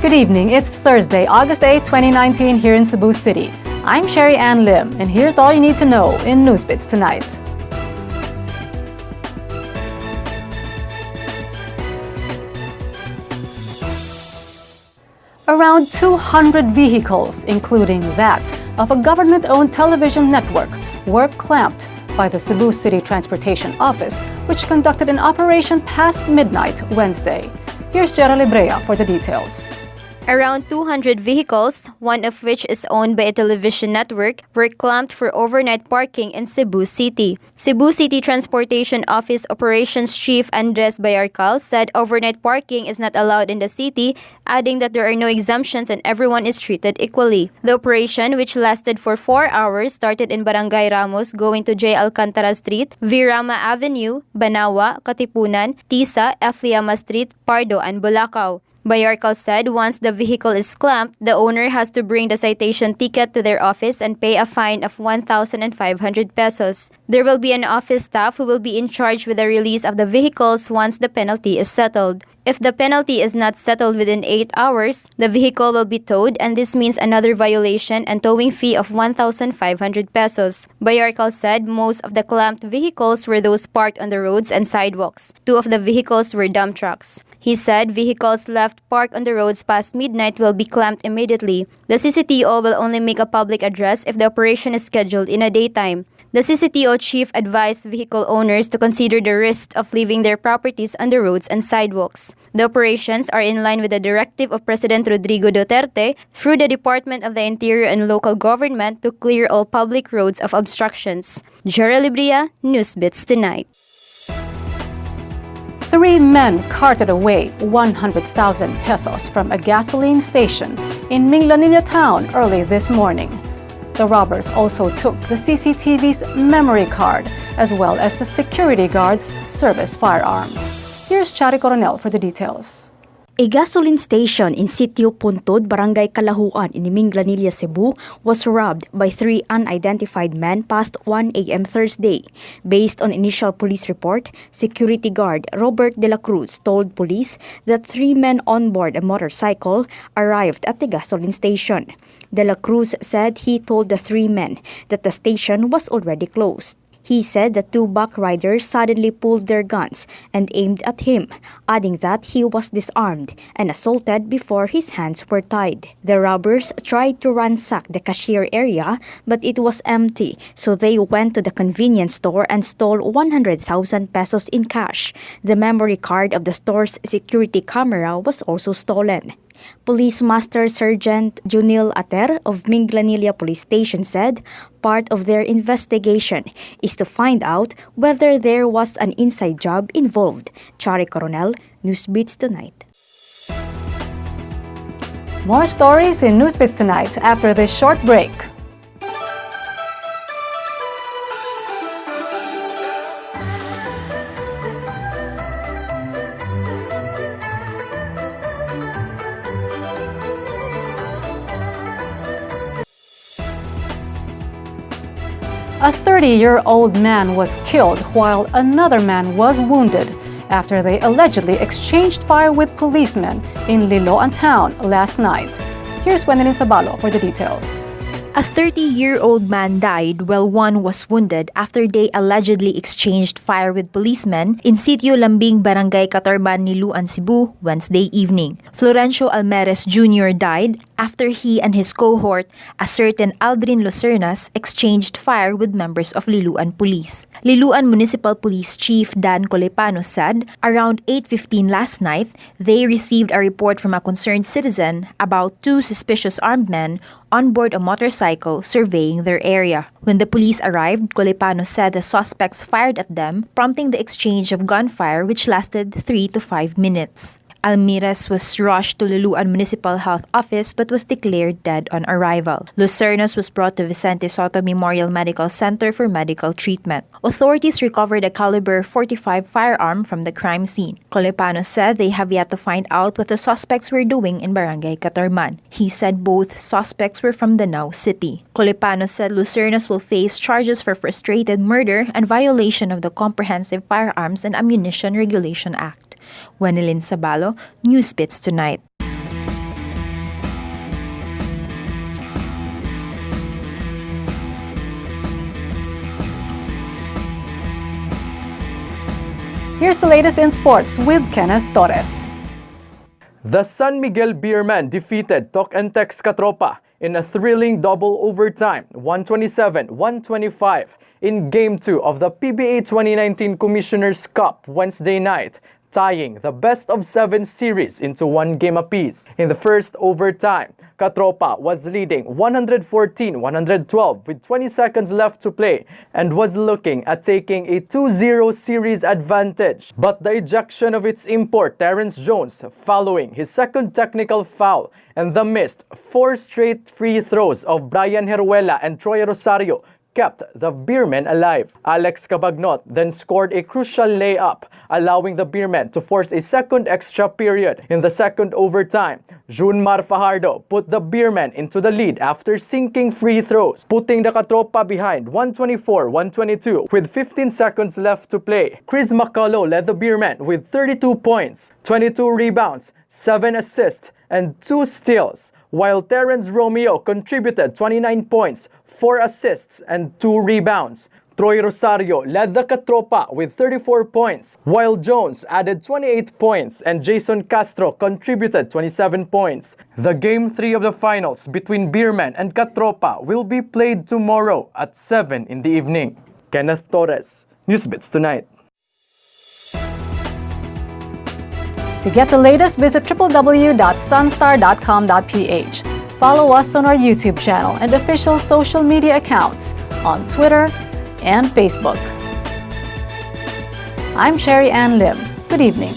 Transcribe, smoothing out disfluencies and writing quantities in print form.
Good evening. It's Thursday, August 8, 2019 here in Cebu City. I'm Sherry Ann Lim, and here's all you need to know in NewsBits tonight. Around 200 vehicles, including that of a government-owned television network, were clamped by the Cebu City Transportation Office, which conducted an operation past midnight Wednesday. Here's Jera Librea for the details. Around 200 vehicles, one of which is owned by a television network, were clamped for overnight parking in Cebu City. Cebu City Transportation Office Operations Chief Andres Bayarcal said overnight parking is not allowed in the city, adding that there are no exemptions and everyone is treated equally. The operation, which lasted for 4 hours, started in Barangay Ramos going to J. Alcantara Street, Virama Avenue, Banawa, Katipunan, Tisa, Efliama Street, Pardo, and Bulacau. Bayarcal said once the vehicle is clamped, the owner has to bring the citation ticket to their office and pay a fine of 1,500 pesos. There will be an office staff who will be in charge with the release of the vehicles once the penalty is settled. If the penalty is not settled within 8 hours, the vehicle will be towed, and this means another violation and towing fee of 1,500 pesos. Bayarcal said most of the clamped vehicles were those parked on the roads and sidewalks. 2 of the vehicles were dump trucks. He said vehicles left parked on the roads past midnight will be clamped immediately. The CCTO will only make a public address if the operation is scheduled in a daytime. The CCTO chief advised vehicle owners to consider the risk of leaving their properties on the roads and sidewalks. The operations are in line with the directive of President Rodrigo Duterte through the Department of the Interior and Local Government to clear all public roads of obstructions. Jera Librea, NewsBits Tonight. 3 men carted away 100,000 pesos from a gasoline station in Minglanilla town early this morning. The robbers also took the CCTV's memory card as well as the security guard's service firearm. Here's Chari Coronel for the details. A gasoline station in Sitio Puntod, Barangay Kalahuan in Minglanilla, Cebu was robbed by 3 unidentified men past 1 a.m. Thursday. Based on initial police report, security guard Robert de la Cruz told police that 3 men on board a motorcycle arrived at the gasoline station. De la Cruz said he told the 3 men that the station was already closed. He said the 2 back riders suddenly pulled their guns and aimed at him, adding that he was disarmed and assaulted before his hands were tied. The robbers tried to ransack the cashier area, but it was empty, so they went to the convenience store and stole 100,000 pesos in cash. The memory card of the store's security camera was also stolen. Police Master Sergeant Junil Ater of Minglanilla Police Station said part of their investigation is to find out whether there was an inside job involved. Chari Coronel, NewsBits Tonight. More stories in NewsBits Tonight after this short break. A 30-year-old man was killed while another man was wounded after they allegedly exchanged fire with policemen in Liloan town last night. Here's Wendelin Sabalo for the details. A 30-year-old man died while one was wounded after they allegedly exchanged fire with policemen in Sitio Lambing, Barangay Catarban, Niluan, Cebu, Wednesday evening. Florencio Almeres Jr. died after he and his cohort, a certain Aldrin Lucernas, exchanged fire with members of Liluan Police. Liluan Municipal Police Chief Dan Colepano said around 8:15 last night, they received a report from a concerned citizen about 2 suspicious armed men on board a motorcycle surveying their area. When the police arrived, Colepano said the suspects fired at them, prompting the exchange of gunfire which lasted 3 to 5 minutes. Almeres was rushed to Liloan Municipal Health Office but was declared dead on arrival. Lucernas was brought to Vicente Soto Memorial Medical Center for medical treatment. Authorities recovered a caliber .45 firearm from the crime scene. Colepano said they have yet to find out what the suspects were doing in Barangay Catarman. He said both suspects were from Danao City. Colepano said Lucernas will face charges for frustrated murder and violation of the Comprehensive Firearms and Ammunition Regulation Act. Wenelin Sabalo, NewsBits Tonight. Here's the latest in sports with Kenneth Torres. The San Miguel Beermen defeated Tok and Tex Katropa in a thrilling double overtime, 127-125, in Game 2 of the PBA 2019 Commissioner's Cup Wednesday night, tying the best-of-7 series into one game apiece. In the first overtime, Katropa was leading 114-112 with 20 seconds left to play and was looking at taking a 2-0 series advantage. But the ejection of its import Terrence Jones following his second technical foul and the missed 4 straight free throws of Brian Heruela and Troy Rosario kept the Beermen alive. Alex Cabagnot then scored a crucial layup, allowing the Beermen to force a second extra period. In the second overtime, Junmar Fajardo put the Beermen into the lead after sinking free throws, putting the Katropa behind 124-122 with 15 seconds left to play. Chris McCullough led the Beermen with 32 points, 22 rebounds, 7 assists, and 2 steals, while Terrence Romeo contributed 29 points, 4 assists, and 2 rebounds. Troy Rosario led the Katropa with 34 points, while Jones added 28 points and Jason Castro contributed 27 points. The Game 3 of the finals between Beermen and Katropa will be played tomorrow at 7 in the evening. Kenneth Torres, NewsBits Tonight. To get the latest, visit www.sunstar.com.ph. Follow us on our YouTube channel and official social media accounts on Twitter and Facebook. I'm Sherry Ann Lim. Good evening.